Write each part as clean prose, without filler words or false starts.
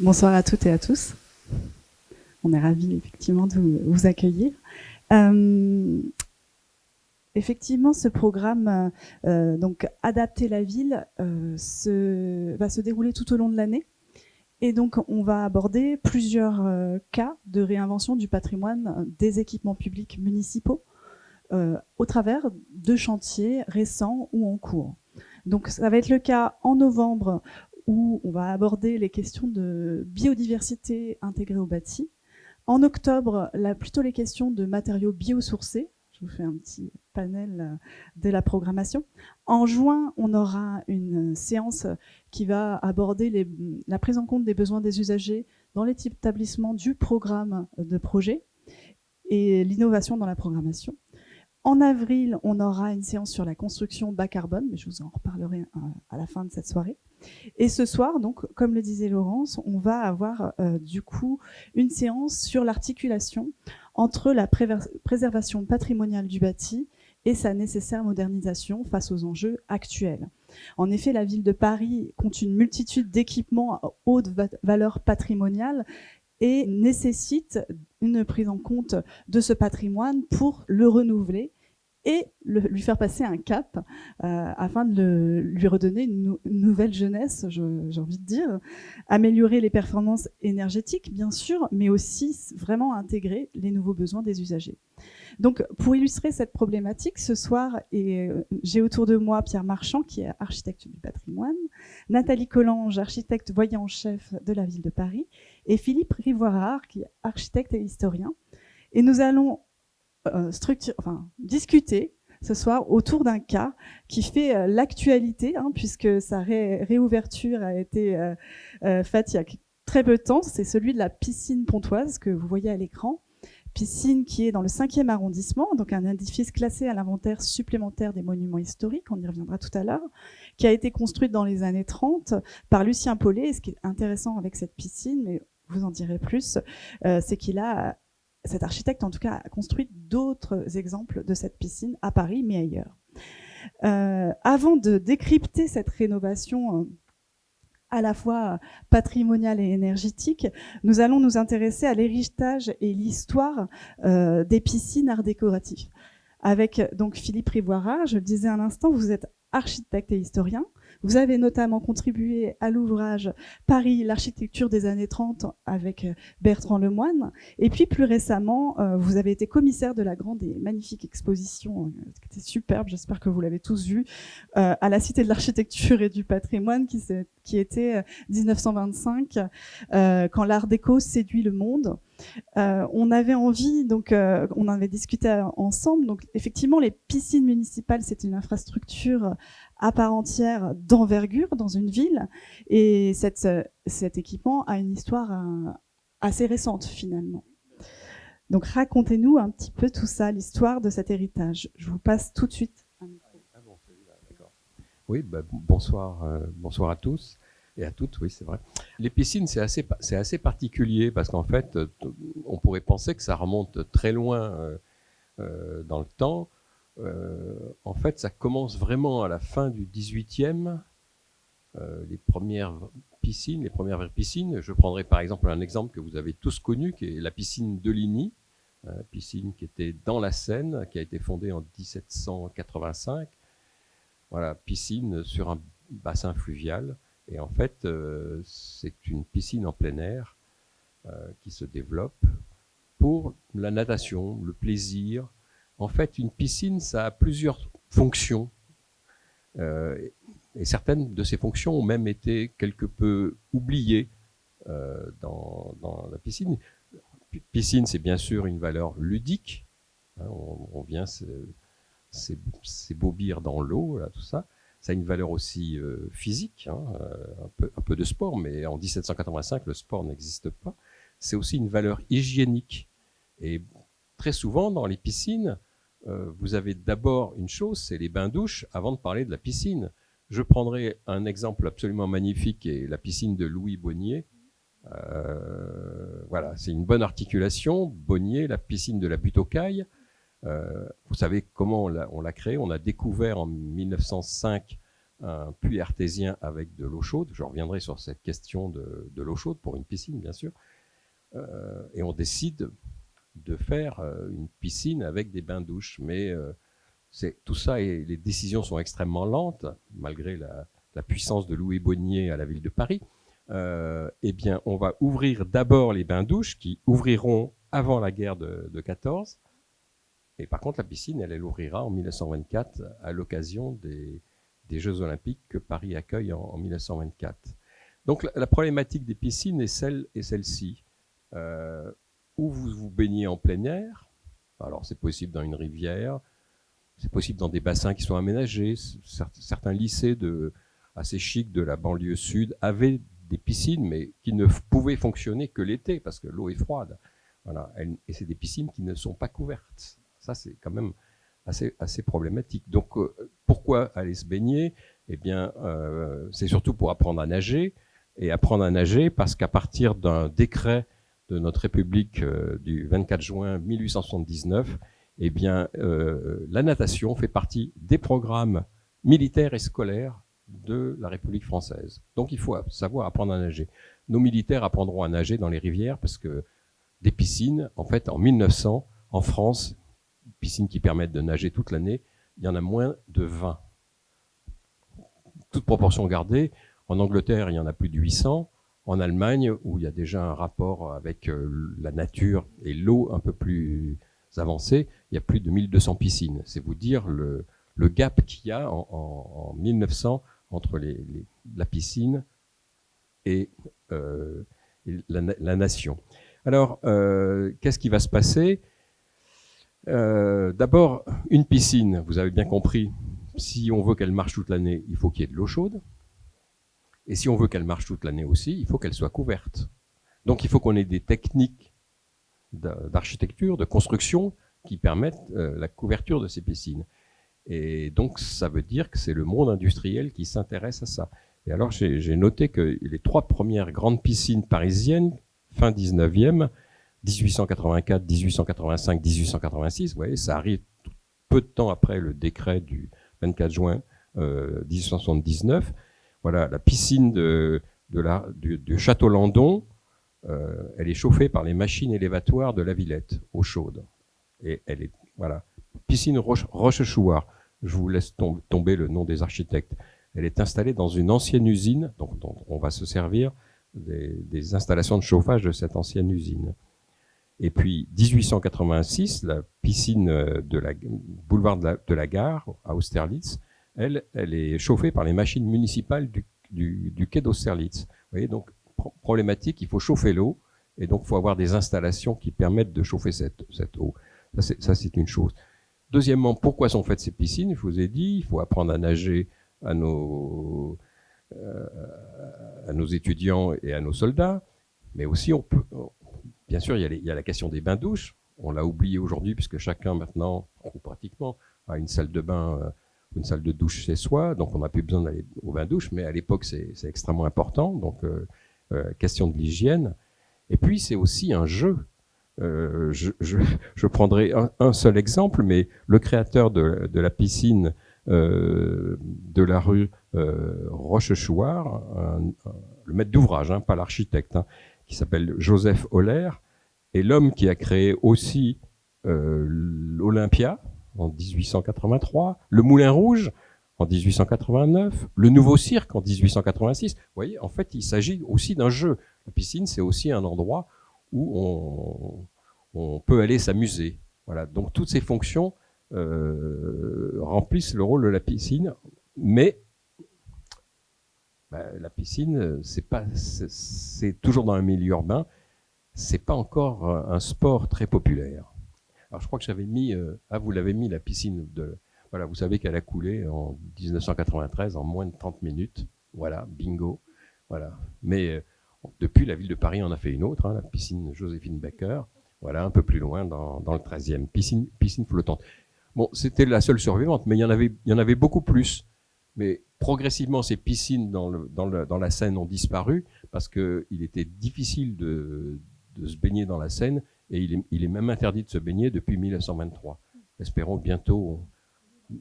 Bonsoir à toutes et à tous. On est ravis effectivement de vous accueillir. Effectivement, ce programme, donc Adapter la ville, va se dérouler tout au long de l'année. Et donc, on va aborder plusieurs cas de réinvention du patrimoine des équipements publics municipaux au travers de chantiers récents ou en cours. Donc, ça va être le cas en novembre où on va aborder les questions de biodiversité intégrée au bâti. En octobre, plutôt les questions de matériaux biosourcés. Je vous fais un petit panel de la programmation. En juin, on aura une séance qui va aborder la prise en compte des besoins des usagers dans les types d'établissements du programme de projet et l'innovation dans la programmation. En avril, on aura une séance sur la construction bas carbone, mais je vous en reparlerai à la fin de cette soirée. Et ce soir, donc, comme le disait Laurence, on va avoir du coup une séance sur l'articulation entre la préservation patrimoniale du bâti et sa nécessaire modernisation face aux enjeux actuels. En effet, la ville de Paris compte une multitude d'équipements à haute valeur patrimoniale et nécessite une prise en compte de ce patrimoine pour le renouveler et lui faire passer un cap afin de lui redonner une nouvelle jeunesse, j'ai envie de dire, améliorer les performances énergétiques, bien sûr, mais aussi vraiment intégrer les nouveaux besoins des usagers. Donc, pour illustrer cette problématique, ce soir, j'ai autour de moi Pierre Marchand, qui est architecte du patrimoine, Nathalie Collange, architecte voyant en chef de la ville de Paris, et Philippe Rivoirard, qui est architecte et historien. Et nous allons discuter ce soir autour d'un cas qui fait l'actualité, puisque sa réouverture a été faite il y a très peu de temps. C'est celui de la piscine pontoise que vous voyez à l'écran. Piscine qui est dans le 5e arrondissement, donc un édifice classé à l'inventaire supplémentaire des monuments historiques, on y reviendra tout à l'heure, qui a été construite dans les années 30 par Lucien Paulet. Et ce qui est intéressant avec cette piscine, mais vous en direz plus, c'est cet architecte, en tout cas, a construit d'autres exemples de cette piscine à Paris, mais ailleurs. Avant de décrypter cette rénovation à la fois patrimoniale et énergétique, nous allons nous intéresser à l'héritage et l'histoire des piscines art décoratifs. Avec donc Philippe Rivoirard, je le disais à l'instant, vous êtes architecte et historien. Vous avez notamment contribué à l'ouvrage Paris, l'architecture des années 30 avec Bertrand Lemoine. Et puis plus récemment, vous avez été commissaire de la grande et magnifique exposition, qui était superbe, j'espère que vous l'avez tous vue, à la Cité de l'Architecture et du Patrimoine, qui était 1925, quand l'art déco séduit le monde. On avait envie, donc on en avait discuté ensemble. Donc effectivement, les piscines municipales, c'est une infrastructure à part entière d'envergure dans une ville, et cet équipement a une histoire assez récente finalement. Donc racontez-nous un petit peu tout ça, l'histoire de cet héritage. Je vous passe tout de suite un micro. Ah bon, celui-là, d'accord. Oui, bonsoir à tous. Et à toutes, oui, c'est vrai. Les piscines, c'est assez particulier parce qu'en fait, on pourrait penser que ça remonte très loin dans le temps. En fait, ça commence vraiment à la fin du 18e. Les premières vraies piscines. Je prendrai par exemple un exemple que vous avez tous connu, qui est la piscine de Ligny, piscine qui était dans la Seine, qui a été fondée en 1785. Voilà, piscine sur un bassin fluvial. Et en fait, c'est une piscine en plein air qui se développe pour la natation, le plaisir. En fait, une piscine, ça a plusieurs fonctions. Et certaines de ces fonctions ont même été quelque peu oubliées dans la piscine. Piscine, c'est bien sûr une valeur ludique. On vient s'ébaubir dans l'eau, là, tout ça. Ça a une valeur aussi physique, un peu de sport, mais en 1785, le sport n'existe pas. C'est aussi une valeur hygiénique. Et très souvent, dans les piscines, vous avez d'abord une chose, c'est les bains-douches, avant de parler de la piscine. Je prendrai un exemple absolument magnifique, qui est la piscine de Louis Bonnier. Voilà, c'est une bonne articulation. Bonnier, la piscine de la Butte aux Cailles. Vous savez comment on l'a créé. On a découvert en 1905 un puits artésien avec de l'eau chaude. Je reviendrai sur cette question de l'eau chaude pour une piscine, bien sûr. Et on décide de faire une piscine avec des bains-douches. Mais tout ça, et les décisions sont extrêmement lentes, malgré la puissance de Louis Bonnier à la ville de Paris. Eh bien, on va ouvrir d'abord les bains-douches qui ouvriront avant la guerre de 14. Et par contre, la piscine, elle ouvrira en 1924 à l'occasion des Jeux Olympiques que Paris accueille en 1924. Donc la problématique des piscines est celle-ci. Où vous vous baignez en plein air, alors c'est possible dans une rivière, c'est possible dans des bassins qui sont aménagés. Certains lycées assez chics de la banlieue sud avaient des piscines, mais qui ne pouvaient fonctionner que l'été, parce que l'eau est froide. Voilà. Et c'est des piscines qui ne sont pas couvertes. Ça, c'est quand même assez problématique. Donc, pourquoi aller se baigner? Eh bien, c'est surtout pour apprendre à nager. Et apprendre à nager parce qu'à partir d'un décret de notre République du 24 juin 1879, eh bien, la natation fait partie des programmes militaires et scolaires de la République française. Donc, il faut savoir apprendre à nager. Nos militaires apprendront à nager dans les rivières parce que des piscines, en fait, en 1900, en France, piscines qui permettent de nager toute l'année, il y en a moins de 20. Toute proportion gardée, en Angleterre, il y en a plus de 800. En Allemagne, où il y a déjà un rapport avec la nature et l'eau un peu plus avancé, il y a plus de 1200 piscines. C'est vous dire le gap qu'il y a en 1900 entre la piscine et la nation. Alors, qu'est-ce qui va se passer? D'abord, une piscine, vous avez bien compris, si on veut qu'elle marche toute l'année, il faut qu'il y ait de l'eau chaude. Et si on veut qu'elle marche toute l'année aussi, il faut qu'elle soit couverte. Donc il faut qu'on ait des techniques d'architecture, de construction qui permettent la couverture de ces piscines. Et donc ça veut dire que c'est le monde industriel qui s'intéresse à ça. Et alors j'ai noté que les 3 premières grandes piscines parisiennes, fin 19e, 1884, 1885, 1886, vous voyez, ça arrive peu de temps après le décret du 24 juin 1879. Voilà, la piscine du Château Landon, elle est chauffée par les machines élévatoires de la Villette, eau chaude. Et elle est, voilà, piscine Rochechouart. Je vous laisse tomber le nom des architectes. Elle est installée dans une ancienne usine, donc on va se servir des installations de chauffage de cette ancienne usine. Et puis, 1886, la piscine de la boulevard de la Gare, à Austerlitz, elle est chauffée par les machines municipales du quai d'Austerlitz. Vous voyez, donc, problématique, il faut chauffer l'eau, et donc il faut avoir des installations qui permettent de chauffer cette eau. Ça, c'est une chose. Deuxièmement, pourquoi sont faites ces piscines? Je vous ai dit, il faut apprendre à nager à nos étudiants et à nos soldats, mais aussi on peut... Bien sûr, il y a la question des bains-douches. On l'a oublié aujourd'hui puisque chacun maintenant, ou pratiquement, a une salle de bain, une salle de douche chez soi. Donc, on n'a plus besoin d'aller au bain-douche. Mais à l'époque, c'est extrêmement important. Donc, question de l'hygiène. Et puis, c'est aussi un jeu. Je prendrai un seul exemple, mais le créateur de la piscine de la rue Rochechouart, le maître d'ouvrage, pas l'architecte, qui s'appelle Joseph Euler, et l'homme qui a créé aussi l'Olympia en 1883, le Moulin Rouge en 1889, le Nouveau Cirque en 1886. Vous voyez, en fait, il s'agit aussi d'un jeu. La piscine, c'est aussi un endroit où on peut aller s'amuser. Voilà. Donc, toutes ces fonctions remplissent le rôle de la piscine, mais la piscine, c'est toujours dans un milieu urbain, c'est pas encore un sport très populaire. Alors je crois que j'avais mis, vous l'avez mis, la piscine voilà, vous savez qu'elle a coulé en 1993 en moins de 30 minutes. Voilà, bingo. Voilà. Mais depuis, la ville de Paris en a fait une autre, la piscine Joséphine Baker. Voilà, un peu plus loin dans le 13e, piscine flottante. Bon, c'était la seule survivante, mais il y en avait beaucoup plus. Mais progressivement, ces piscines dans la Seine ont disparu parce qu'il était difficile de se baigner dans la Seine et il est même interdit de se baigner depuis 1923. Espérons que bientôt,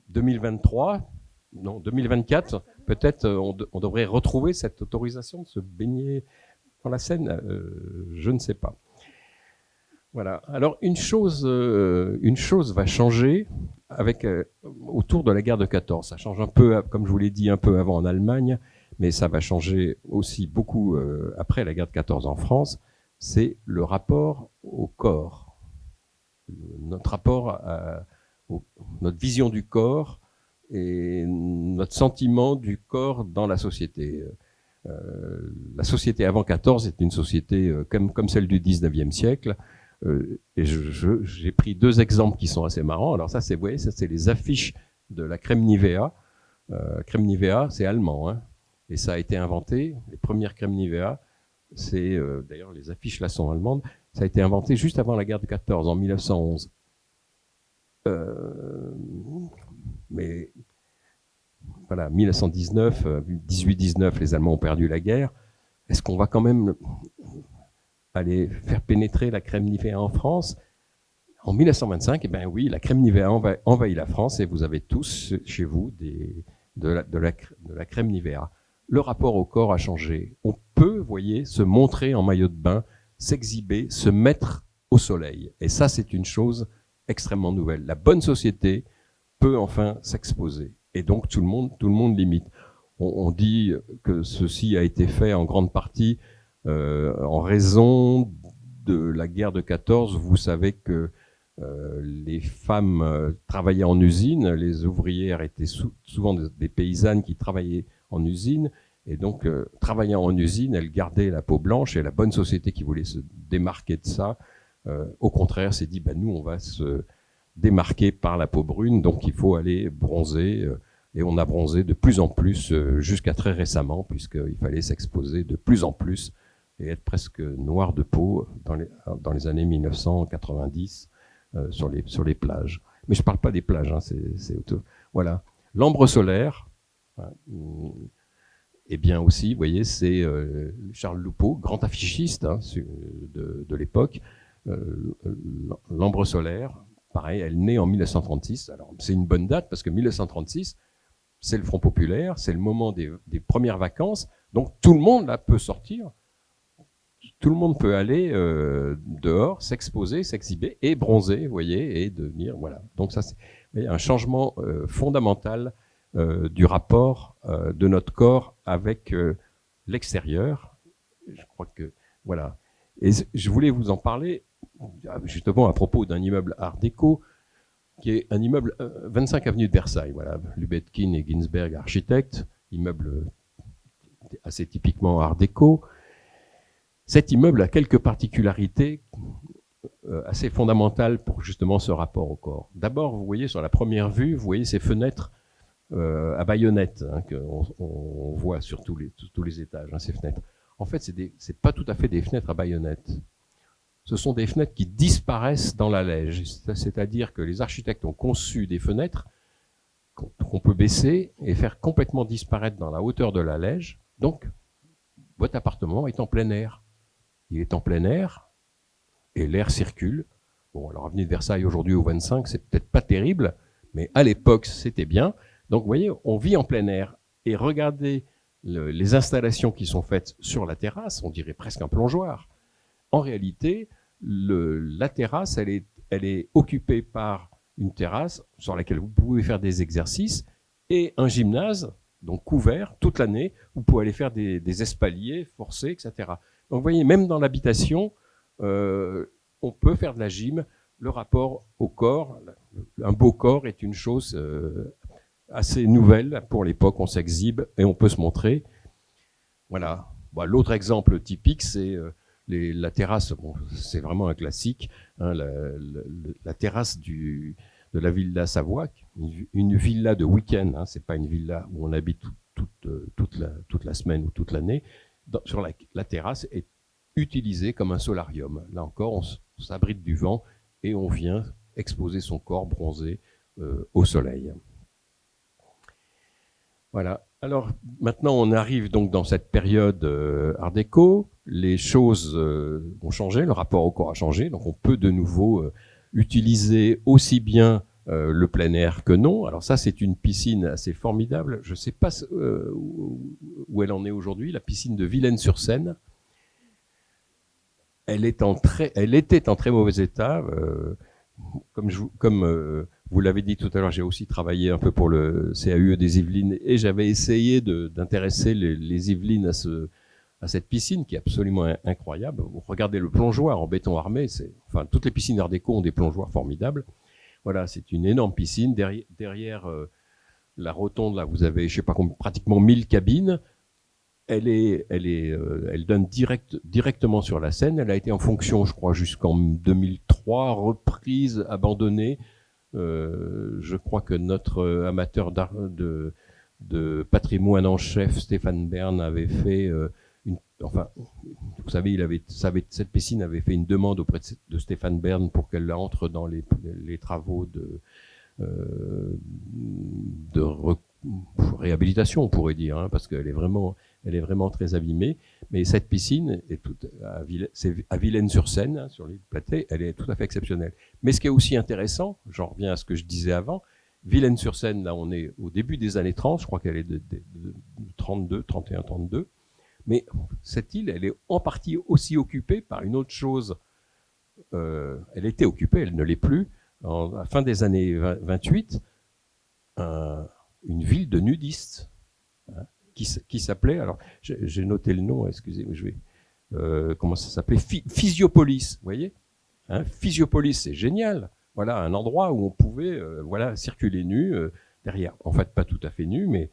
2023, non, 2024, peut-être on devrait retrouver cette autorisation de se baigner dans la Seine, je ne sais pas. Voilà. Alors une chose va changer avec autour de la guerre de 14. Ça change un peu, comme je vous l'ai dit, un peu avant en Allemagne, mais ça va changer aussi beaucoup après la guerre de 14 en France. C'est le rapport au corps, notre rapport notre vision du corps et notre sentiment du corps dans la société. La société avant 14 est une société comme celle du 19e siècle. Et j'ai pris deux exemples qui sont assez marrants. Alors ça, vous voyez, ça c'est les affiches de la crème Nivea. Crème Nivea, c'est allemand, hein, et ça a été inventé. Les premières crèmes Nivea, c'est d'ailleurs les affiches là sont allemandes. Ça a été inventé juste avant la guerre de 14, en 1911. Mais voilà, 1919, 18-19, les Allemands ont perdu la guerre. Est-ce qu'on va quand même aller faire pénétrer la crème Nivea en France? En 1925, eh bien oui, la crème Nivea envahit la France et vous avez tous chez vous de la crème Nivea. Le rapport au corps a changé. On peut, vous voyez, se montrer en maillot de bain, s'exhiber, se mettre au soleil. Et ça, c'est une chose extrêmement nouvelle. La bonne société peut enfin s'exposer. Et donc, tout le monde l'imite. On dit que ceci a été fait en grande partie en raison de la guerre de 14. Vous savez que les femmes travaillaient en usine, les ouvrières étaient souvent des paysannes qui travaillaient en usine, et donc travaillant en usine, elles gardaient la peau blanche, et la bonne société qui voulait se démarquer de ça, au contraire, s'est dit, nous on va se démarquer par la peau brune, donc il faut aller bronzer, et on a bronzé de plus en plus jusqu'à très récemment, puisqu'il fallait s'exposer de plus en plus et être presque noir de peau dans les années 1990 sur les plages. Mais je ne parle pas des plages, hein, c'est auto. Voilà. L'ambre solaire, et bien aussi, vous voyez, c'est Charles Loupeau, grand affichiste hein, de l'époque. L'ambre solaire, pareil, elle naît en 1936. Alors c'est une bonne date parce que 1936, c'est le Front populaire, c'est le moment des premières vacances, donc tout le monde là peut sortir. Tout le monde peut aller dehors, s'exposer, s'exhiber et bronzer, vous voyez, et devenir, voilà. Donc ça, c'est un changement fondamental du rapport de notre corps avec l'extérieur. Je crois que, voilà. Et je voulais vous en parler justement à propos d'un immeuble Art déco, qui est un immeuble 25 avenue de Versailles, voilà. Lubetkin et Ginsberg, architectes, immeuble assez typiquement Art déco. Cet immeuble a quelques particularités assez fondamentales pour justement ce rapport au corps. D'abord, vous voyez sur la première vue, vous voyez ces fenêtres à baïonnettes hein, qu'on voit sur tous les étages, hein, ces fenêtres. En fait, c'est pas tout à fait des fenêtres à baïonnettes. Ce sont des fenêtres qui disparaissent dans la lège. C'est-à-dire que les architectes ont conçu des fenêtres qu'on peut baisser et faire complètement disparaître dans la hauteur de la lège. Donc, votre appartement est en plein air. Il est en plein air et l'air circule. Bon, alors avenue de Versailles aujourd'hui au 25, c'est peut-être pas terrible, mais à l'époque, c'était bien. Donc, vous voyez, on vit en plein air. Et regardez les installations qui sont faites sur la terrasse, on dirait presque un plongeoir. En réalité, la terrasse, elle est occupée par une terrasse sur laquelle vous pouvez faire des exercices et un gymnase, donc couvert toute l'année. Vous pouvez aller faire des espaliers forcés, etc. Donc vous voyez, même dans l'habitation, on peut faire de la gym. Le rapport au corps, un beau corps est une chose assez nouvelle pour l'époque. On s'exhibe et on peut se montrer. Voilà. Bon, l'autre exemple typique, c'est la terrasse. Bon, c'est vraiment un classique. Hein, la terrasse de la Villa Savoie, une villa de week-end. Hein, c'est pas une villa où on habite toute la semaine ou toute l'année. Sur la terrasse est utilisée comme un solarium. Là encore, on s'abrite du vent et on vient exposer son corps bronzé au soleil. Voilà. Alors maintenant, on arrive donc dans cette période Art déco. Les choses ont changé, le rapport au corps a changé. Donc on peut de nouveau utiliser aussi bien le plein air que non. Alors ça, c'est une piscine assez formidable. Je ne sais pas où elle en est aujourd'hui, la piscine de Villaines-sur-Seine. Elle était en très mauvais état. Comme vous l'avez dit tout à l'heure, j'ai aussi travaillé un peu pour le CAUE des Yvelines et j'avais essayé d'intéresser les Yvelines à cette piscine qui est absolument incroyable. Vous regardez le plongeoir en béton armé, enfin, toutes les piscines Art déco ont des plongeoirs formidables. Voilà, c'est une énorme piscine. Derrière la rotonde, là, vous avez, je sais pas combien, pratiquement 1000 cabines. Elle donne directement sur la Seine. Elle a été en fonction, je crois, jusqu'en 2003, reprise, abandonnée. Je crois que notre amateur de patrimoine en chef, Stéphane Bern, avait fait enfin, vous savez, cette piscine avait fait une demande auprès de Stéphane Bern pour qu'elle entre dans les travaux de réhabilitation, on pourrait dire, hein, parce qu'elle est vraiment très abîmée. Mais cette piscine est à Villaines-sur-Seine, hein, sur l'île Platée, elle est tout à fait exceptionnelle. Mais ce qui est aussi intéressant, j'en reviens à ce que je disais avant, Villaines-sur-Seine, là, on est au début des années 30, je crois qu'elle est de 32, 31, 32. Mais cette île, elle est en partie aussi occupée par une autre chose. Elle était occupée, elle ne l'est plus. À la fin des années 28, une ville de nudistes, hein, qui s'appelait, alors j'ai noté le nom, excusez-moi, comment ça s'appelait, Physiopolis, vous voyez, hein, Physiopolis, c'est génial. Voilà, un endroit où on pouvait circuler nu, derrière, en fait pas tout à fait nu, mais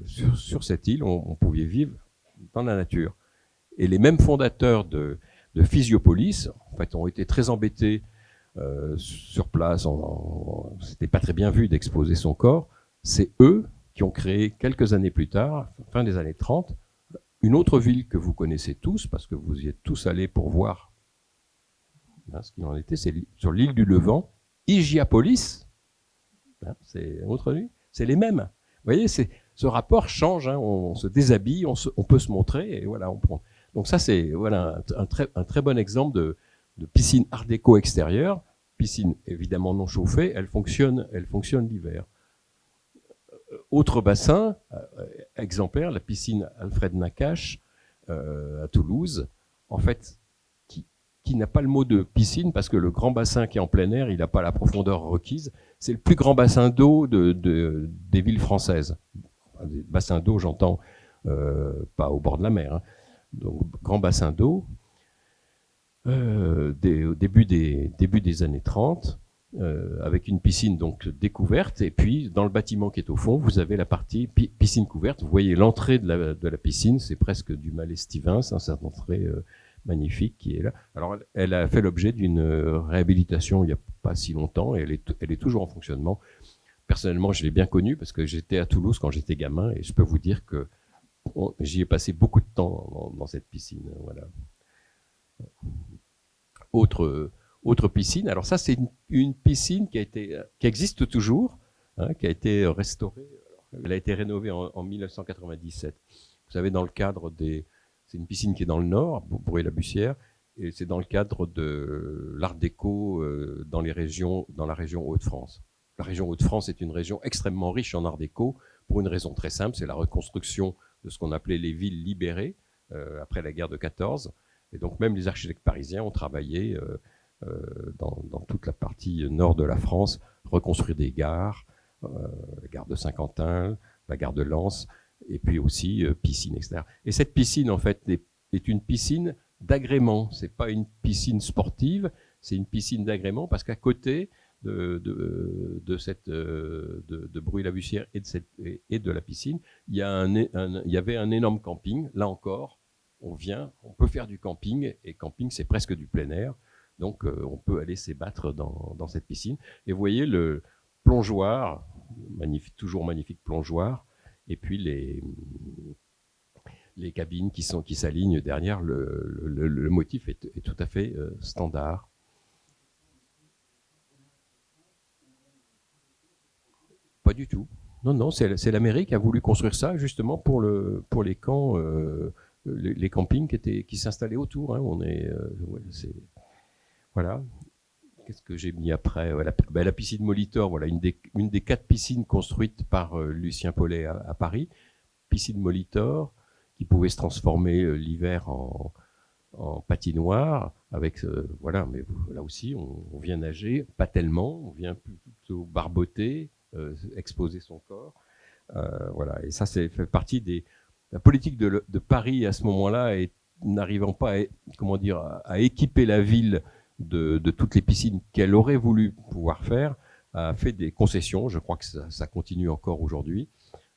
sur cette île, on pouvait vivre dans la nature. Et les mêmes fondateurs de Physiopolis, en fait, ont été très embêtés sur place. C'était pas très bien vu d'exposer son corps. C'est eux qui ont créé quelques années plus tard, fin des années 30, une autre ville que vous connaissez tous, parce que vous y êtes tous allés pour voir hein, ce qu'il en était. C'est sur l'île du Levant, Hygiapolis. Hein, c'est autre nuit. C'est les mêmes. Vous voyez, ce rapport change, hein, on se déshabille, on peut se montrer, et voilà, on prend. Donc ça, c'est voilà, un très bon exemple de piscine art déco extérieure, piscine évidemment non chauffée, elle fonctionne l'hiver. Autre bassin, exemplaire, la piscine Alfred Nakache à Toulouse, en fait, qui n'a pas le mot de piscine, parce que le grand bassin qui est en plein air, il n'a pas la profondeur requise. C'est le plus grand bassin d'eau des villes françaises. Des bassins d'eau, j'entends, pas au bord de la mer. Hein. Donc, grand bassin d'eau. Au début des années 30, avec une piscine donc découverte. Et puis, dans le bâtiment qui est au fond, vous avez la partie piscine couverte. Vous voyez l'entrée de la piscine, c'est presque du Mallet Stevens, hein, cette entrée magnifique qui est là. Alors, elle a fait l'objet d'une réhabilitation il n'y a pas si longtemps et elle est toujours en fonctionnement. Personnellement, je l'ai bien connue parce que j'étais à Toulouse quand j'étais gamin et je peux vous dire que j'y ai passé beaucoup de temps dans cette piscine. Voilà. Autre piscine. Alors ça, c'est une piscine qui existe toujours, hein, qui a été restaurée. Alors, elle a été rénovée en 1997. Vous savez, dans le cadre c'est une piscine qui est dans le nord, Bourg-et-la-Bussière, et c'est dans le cadre de l'art déco dans la région Hauts-de-France. La région Hauts-de-France est une région extrêmement riche en art déco pour une raison très simple, c'est la reconstruction de ce qu'on appelait les villes libérées après la guerre de 14. Et donc même les architectes parisiens ont travaillé dans toute la partie nord de la France, reconstruire des gares, la gare de Saint-Quentin, la gare de Lens, et puis aussi piscine, etc. Et cette piscine, en fait, est une piscine d'agrément. C'est pas une piscine sportive, c'est une piscine d'agrément parce qu'à côté de Bruy-la-Bussière et de la piscine, il y avait un énorme camping. Là encore, on peut faire du camping, et camping, c'est presque du plein air. Donc, on peut aller s'ébattre dans cette piscine. Et vous voyez le plongeoir, toujours magnifique plongeoir, et puis les cabines qui s'alignent derrière. Le motif est tout à fait standard. Pas du tout. Non, c'est l'Amérique qui a voulu construire ça justement pour les camps, les campings qui s'installaient autour. Hein. Voilà. qu'est-ce que j'ai mis après? La piscine Molitor, voilà, une des 4 piscines construites par Lucien Paulet à Paris. Piscine Molitor, qui pouvait se transformer l'hiver en patinoire, avec voilà, mais là aussi on vient nager, pas tellement, on vient plutôt barboter, exposer son corps, voilà. Et ça, c'est fait partie la politique de Paris à ce moment-là, n'arrivant pas à équiper la ville de toutes les piscines qu'elle aurait voulu pouvoir faire, a fait des concessions. Je crois que ça continue encore aujourd'hui,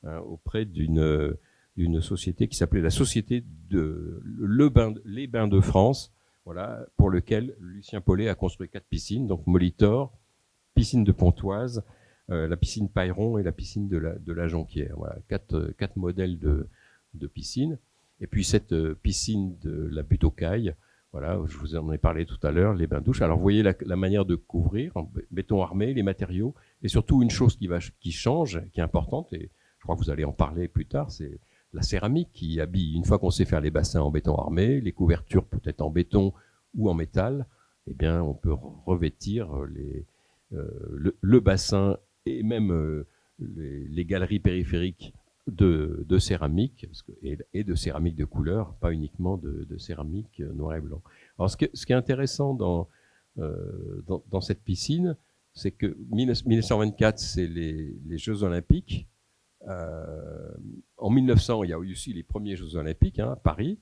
auprès d'une société qui s'appelait la Société les Bains de France, voilà, pour lequel Lucien Paulet a construit 4 piscines, donc Molitor, piscine de Pontoise, la piscine Pailleron et la piscine de la Jonquière. Voilà, 4 modèles de piscines. Et puis cette piscine de la Butte aux Cailles, voilà, je vous en ai parlé tout à l'heure, les bains-douches. Alors vous voyez la manière de couvrir, en béton armé, les matériaux, et surtout une chose qui change, qui est importante, et je crois que vous allez en parler plus tard, c'est la céramique qui habille. Une fois qu'on sait faire les bassins en béton armé, les couvertures peut-être en béton ou en métal, eh bien on peut revêtir le bassin et même les galeries périphériques de céramique, et de céramique de couleur, pas uniquement de céramique noir et blanc. Alors ce qui est intéressant dans cette piscine, c'est que 1924, c'est les Jeux Olympiques. En 1900, il y a eu aussi les premiers Jeux Olympiques, à Paris.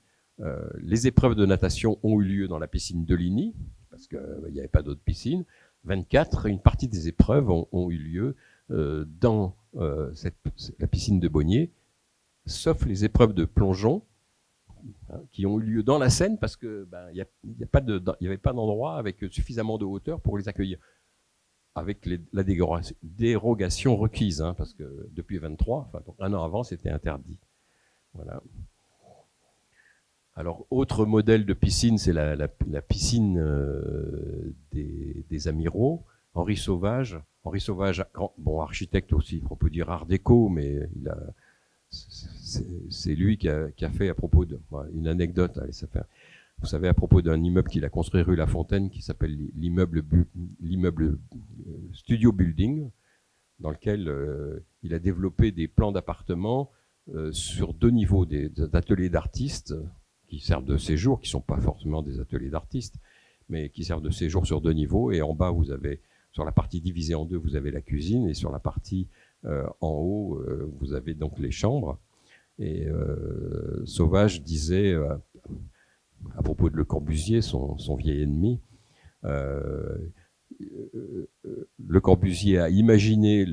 Les épreuves de natation ont eu lieu dans la piscine de Ligny, parce qu'il n'y avait pas d'autres piscines. 24, une partie des épreuves ont eu lieu dans la piscine de Bonnier, sauf les épreuves de plongeon, qui ont eu lieu dans la Seine, parce que il n'y avait pas d'endroit avec suffisamment de hauteur pour les accueillir, avec la dérogation requise, parce que depuis 23, donc un an avant, c'était interdit. Voilà. Alors, autre modèle de piscine, c'est la piscine des Amiraux. Henri Sauvage, architecte aussi, on peut dire art déco, mais c'est lui qui a fait, à propos une anecdote, allez, vous savez, à propos d'un immeuble qu'il a construit rue La Fontaine, qui s'appelle l'immeuble Studio Building, dans lequel il a développé des plans d'appartements sur 2 niveaux, d'ateliers d'artistes qui servent de séjour, qui ne sont pas forcément des ateliers d'artistes, mais qui servent de séjour sur 2 niveaux. Et en bas, vous avez, sur la partie divisée en 2, vous avez la cuisine, et sur la partie en haut, vous avez donc les chambres. Et Sauvage disait, à propos de Le Corbusier, son vieil ennemi, Le Corbusier a imaginé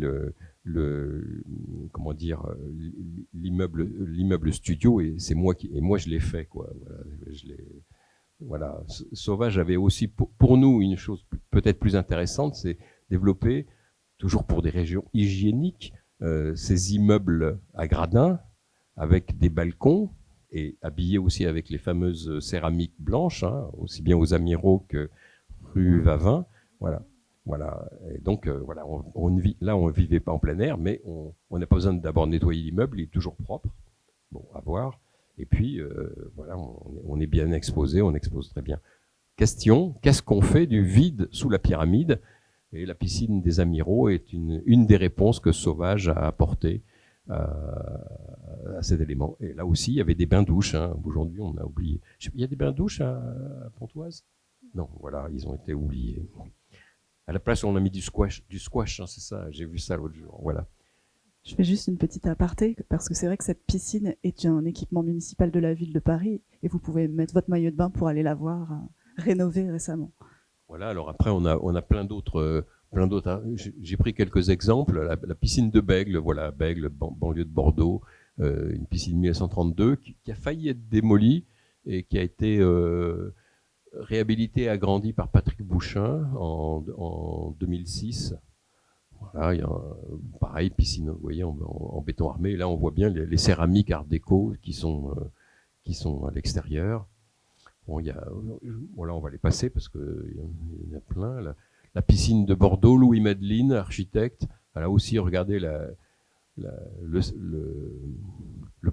l'immeuble studio, et moi je l'ai fait, quoi. Voilà. Sauvage avait aussi pour nous une chose peut-être plus intéressante, c'est développer, toujours pour des régions hygiéniques, ces immeubles à gradins avec des balcons, et habillés aussi avec les fameuses céramiques blanches, aussi bien aux Amiraux que rue Vavin. Voilà. Et donc, voilà, on ne vivait pas en plein air, mais on n'a pas besoin d'abord nettoyer l'immeuble, il est toujours propre. Bon, à voir. Et puis, voilà, on est bien exposé, on expose très bien. Question, qu'est-ce qu'on fait du vide sous la pyramide? Et la piscine des Amiraux est une des réponses que Sauvage a apportées à cet élément. Et là aussi, il y avait des bains-douches. Aujourd'hui, on a oublié. Il y a des bains-douches à Pontoise? Non, voilà, ils ont été oubliés. À la place, on a mis du squash, c'est ça, j'ai vu ça l'autre jour, voilà. Je fais juste une petite aparté, parce que c'est vrai que cette piscine est un équipement municipal de la ville de Paris, et vous pouvez mettre votre maillot de bain pour aller la voir rénovée récemment. Voilà, alors après, on a plein d'autres. J'ai pris quelques exemples. La piscine de Bègle, voilà, Bègle, banlieue de Bordeaux, une piscine 1932 qui a failli être démolie et qui a été réhabilitée et agrandie par Patrick Bouchin en 2006. Voilà, pareil, piscine, vous voyez, en béton armé. Là, on voit bien les céramiques art déco qui sont à l'extérieur. Bon, voilà, on va les passer parce qu'il y en a plein. La piscine de Bordeaux, Louis Madeline, architecte. Elle a aussi regardé le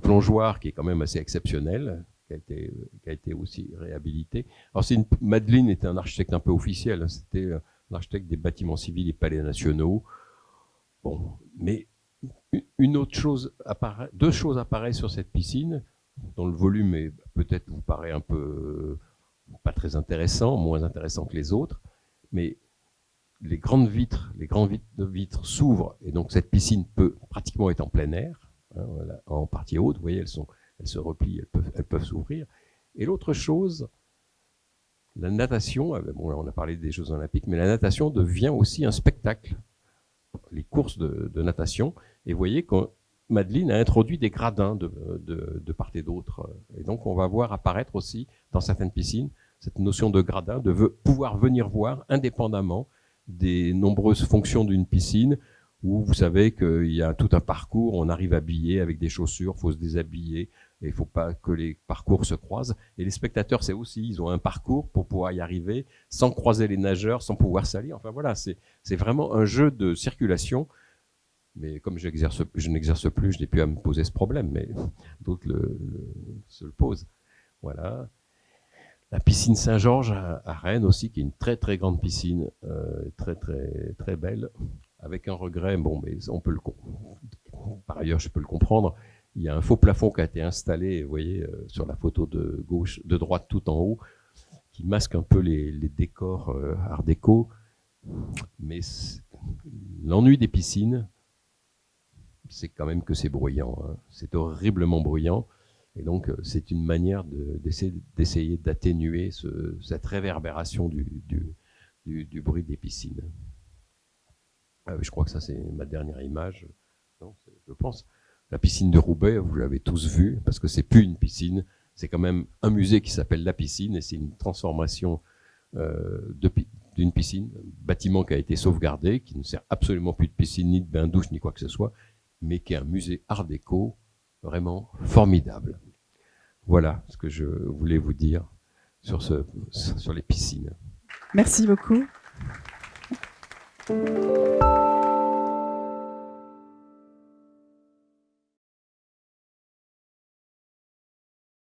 plongeoir qui est quand même assez exceptionnel, qui a été aussi réhabilité. Alors Madeline était un architecte un peu officiel. C'était l'architecte des bâtiments civils et palais nationaux. Bon, mais une autre chose apparaît, deux choses apparaissent sur cette piscine, dont le volume est peut-être vous paraît un peu pas très intéressant, moins intéressant que les autres, mais les grands vitres s'ouvrent et donc cette piscine peut pratiquement être en plein air, hein, en partie haute. Vous voyez, elles se replient, elles peuvent s'ouvrir. Et l'autre chose, la natation, bon, là on a parlé des Jeux Olympiques, mais la natation devient aussi un spectacle. Les courses de natation, et vous voyez que Madeleine a introduit des gradins de part et d'autre. Et donc on va voir apparaître aussi dans certaines piscines cette notion de gradin, de pouvoir venir voir indépendamment des nombreuses fonctions d'une piscine, où vous savez qu'il y a tout un parcours, on arrive habillé avec des chaussures, il faut se déshabiller, et il ne faut pas que les parcours se croisent. Et les spectateurs, c'est aussi, ils ont un parcours pour pouvoir y arriver, sans croiser les nageurs, sans pouvoir salir. Enfin voilà, c'est vraiment un jeu de circulation. Mais comme je n'exerce plus, je n'ai plus à me poser ce problème, mais d'autres se le posent. Voilà. La piscine Saint-Georges à Rennes aussi, qui est une très très grande piscine, très très très belle, avec un regret. Bon, mais on peut par ailleurs, je peux le comprendre. Il y a un faux plafond qui a été installé, vous voyez, sur la photo de gauche, de droite, tout en haut, qui masque un peu les décors art déco. Mais l'ennui des piscines, c'est quand même que c'est bruyant. Hein. C'est horriblement bruyant. Et donc, c'est une manière d'essayer d'atténuer cette réverbération du bruit des piscines. Je crois que ça, c'est ma dernière image. Non, je pense. La piscine de Roubaix, vous l'avez tous vue, parce que c'est plus une piscine, c'est quand même un musée qui s'appelle La Piscine, et c'est une transformation d'une piscine, un bâtiment qui a été sauvegardé, qui ne sert absolument plus de piscine, ni de bain-douche, ni quoi que ce soit, mais qui est un musée art déco vraiment formidable. Voilà ce que je voulais vous dire sur les piscines. Merci beaucoup.